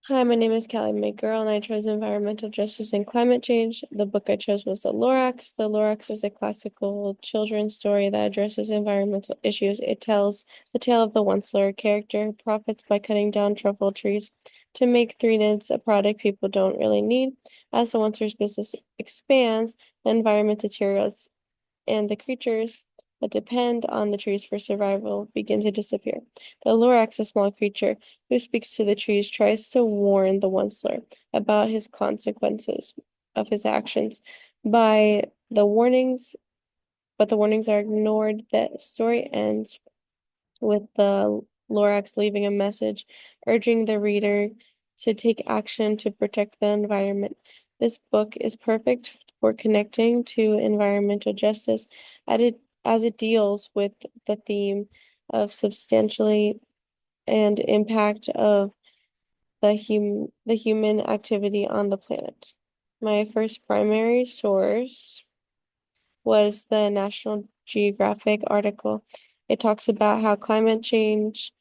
Hi, my name is Callie McGirl, and I chose Environmental Justice and Climate Change. The book I chose was The Lorax. The Lorax is a classical children's story that addresses environmental issues. It tells the tale of the once-lawyer character who profits by cutting down truffle trees to make 3-nids, a product people don't really need. As the once-lawyer business expands, the environment deteriorates and the creatures that depend on the trees for survival begin to disappear. The Lorax, a small creature who speaks to the trees, tries to warn the Onceler about his consequences of his actions by the warnings, but the warnings are ignored. The story ends with the Lorax leaving a message urging the reader to take action to protect the environment. This book is perfect for connecting to environmental justice as it deals with the theme of substantially and impact of the human activity on the planet. My first primary source was the National Geographic article. It talks about how climate change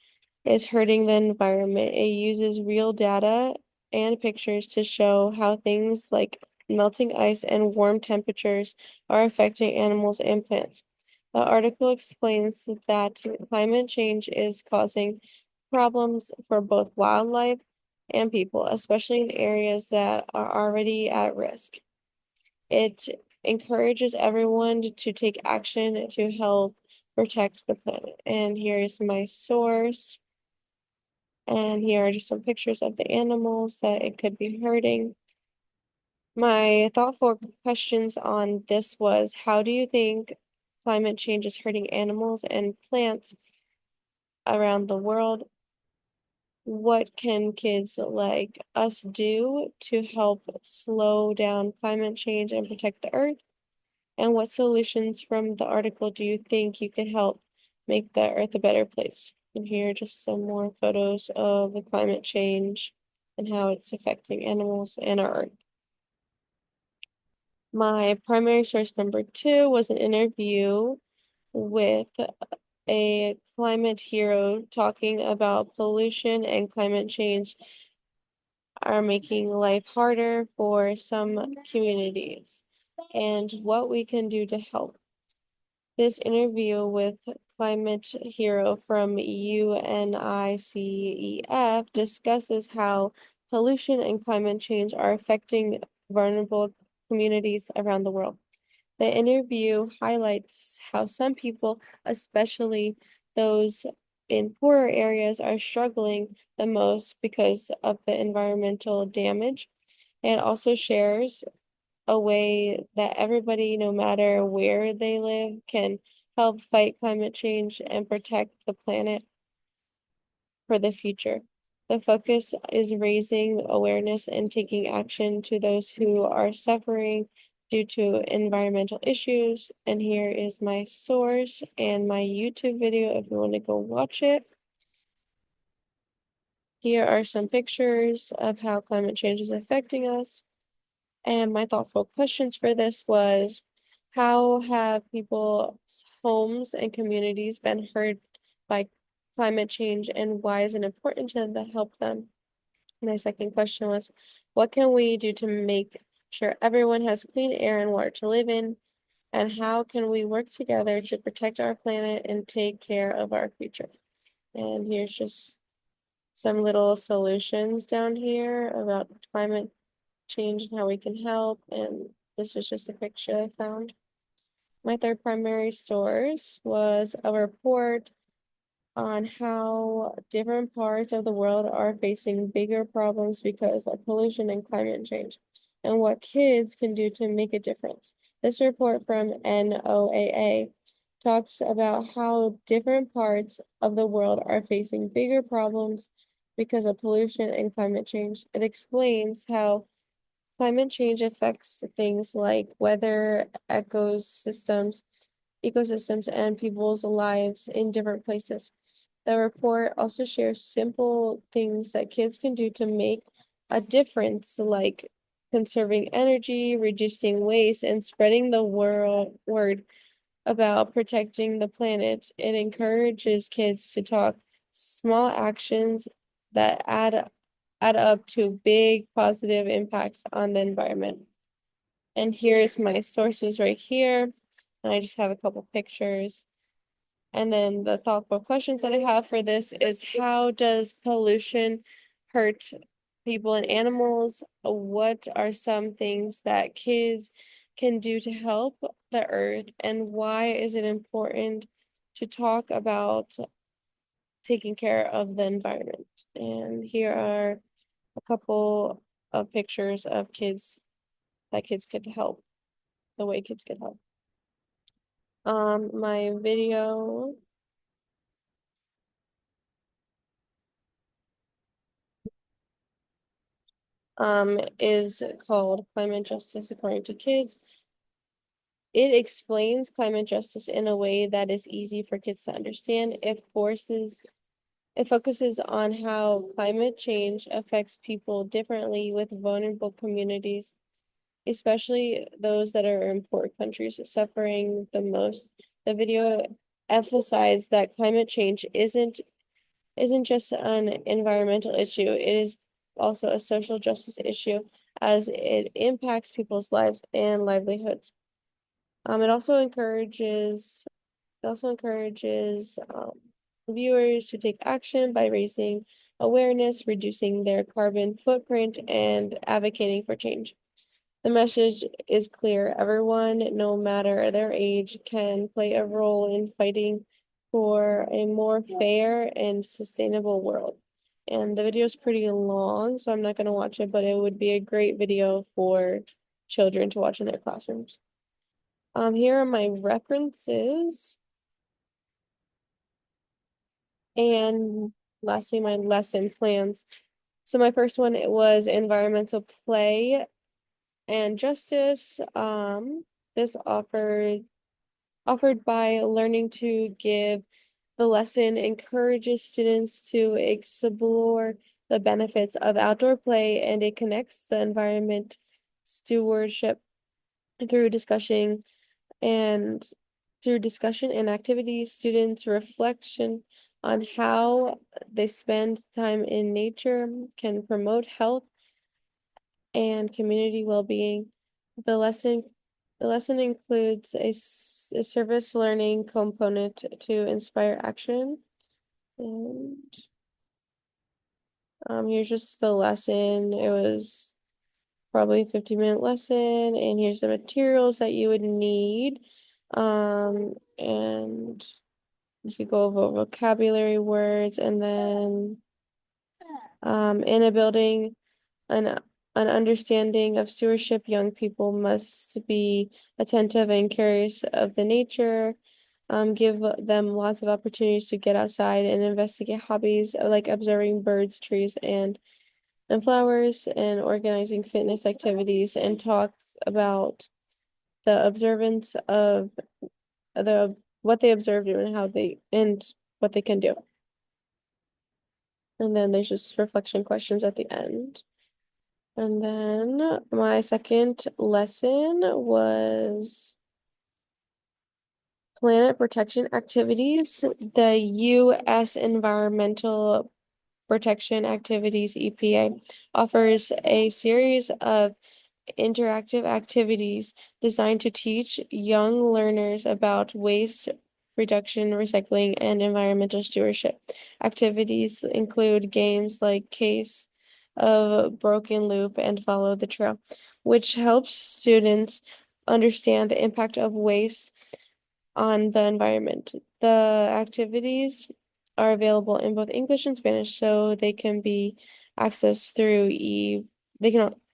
is hurting the environment. It uses real data and pictures to show how things like melting ice and warm temperatures are affecting animals and plants. The article explains that climate change is causing problems for both wildlife and people, especially in areas that are already at risk. It encourages everyone to take action to help protect the planet. And here's my source. And here are just some pictures of the animals that it could be hurting. My thoughtful questions on this was, how do you think climate change is hurting animals and plants around the world? What can kids like us do to help slow down climate change and protect the earth? And what solutions from the article do you think you could help make the earth a better place? And here are just some more photos of the climate change and how it's affecting animals and our earth. My primary source number 2 was an interview with a climate hero talking about pollution and climate change are making life harder for some communities and what we can do to help. This interview with climate hero from UNICEF discusses how pollution and climate change are affecting vulnerable communities around the world. The interview highlights how some people, especially those in poorer areas, are struggling the most because of the environmental damage. It also shares a way that everybody, no matter where they live, can help fight climate change and protect the planet for the future. The focus is raising awareness and taking action to those who are suffering due to environmental issues. And here is my source and my YouTube video if you want to go watch it. Here are some pictures of how climate change is affecting us. And my thoughtful questions for this was, how have people's homes and communities been hurt by climate change, and why is it important to them to help them? My second question was, what can we do to make sure everyone has clean air and water to live in? And how can we work together to protect our planet and take care of our future? And here's just some little solutions down here about climate change and how we can help. And this was just a picture I found. My third primary source was a report on how different parts of the world are facing bigger problems because of pollution and climate change, and what kids can do to make a difference. This report from NOAA talks about how different parts of the world are facing bigger problems because of pollution and climate change. It explains how climate change affects things like weather, ecosystems, and people's lives in different places. The report also shares simple things that kids can do to make a difference, like conserving energy, reducing waste, and spreading the word about protecting the planet. It encourages kids to talk small actions that add add up to big positive impacts on the environment. And here's my sources right here. And I just have a couple pictures. And then the thoughtful questions that I have for this is, how does pollution hurt people and animals? What are some things that kids can do to help the earth? And why is it important to talk about taking care of the environment? And here are a couple of pictures of kids that kids could help, the way kids could help. My video is called Climate Justice According to Kids. It explains climate justice in a way that is easy for kids to understand. It focuses on how climate change affects people differently with vulnerable communities, especially those that are in poor countries suffering the most. The video emphasized that climate change isn't just an environmental issue, it is also a social justice issue as it impacts people's lives and livelihoods. It also encourages viewers to take action by raising awareness, reducing their carbon footprint, and advocating for change. The message is clear. Everyone, no matter their age, can play a role in fighting for a more fair and sustainable world. And the video is pretty long, so I'm not going to watch it, but it would be a great video for children to watch in their classrooms. Here are my references. And lastly, my lesson plans. So my first one, it was environmental play and justice. This offered by learning to give the lesson encourages students to explore the benefits of outdoor play, and it connects the environment stewardship through discussion and activities, students' reflection on how they spend time in nature can promote health and community well-being. The lesson the lesson includes a service learning component to inspire action. And here's just the lesson. It was probably a 50-minute lesson, and here's the materials that you would need. And you could go over vocabulary words, and then in a building an understanding of stewardship, young people must be attentive and curious of the nature. Give them lots of opportunities to get outside and investigate hobbies like observing birds, trees, and flowers, and organizing fitness activities, and talk about the observance of the what they observed and what they can do. And then there's just reflection questions at the end. And then my second lesson was planet protection activities. The U.S. Environmental Protection Activities, EPA, offers a series of interactive activities designed to teach young learners about waste reduction, recycling, and environmental stewardship. Activities include games like Case of Broken Loop and Follow the Trail, which helps students understand the impact of waste on the environment. The activities are available in both English and Spanish, so they can be accessed through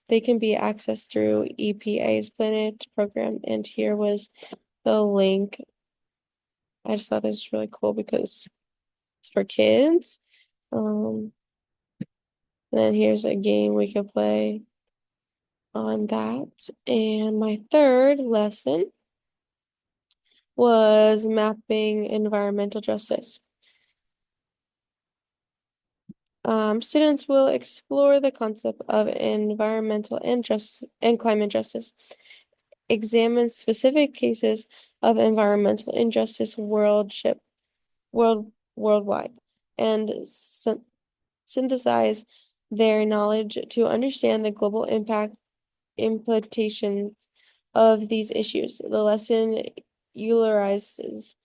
they can be accessed through EPA's Planet program. And here was the link. I just thought this was really cool because it's for kids. Then here's a game we could play on that. And my third lesson was mapping environmental justice. Students will explore the concept of environmental and climate justice, examine specific cases of environmental injustice worldwide, and synthesize their knowledge to understand the global implications of these issues. The lesson utilizes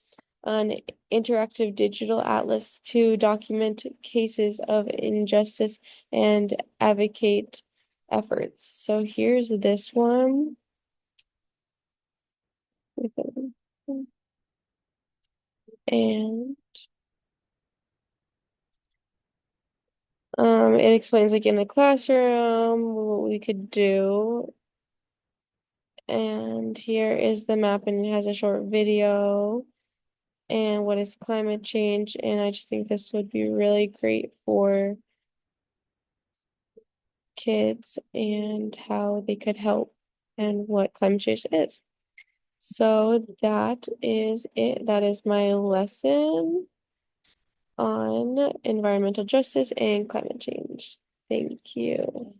an interactive digital atlas to document cases of injustice and advocate efforts. So here's this one. And it explains like in the classroom what we could do. And here is the map, and it has a short video and what is climate change. And I just think this would be really great for kids and how they could help and what climate change is. So that is it. That is my lesson on environmental justice and climate change. Thank you.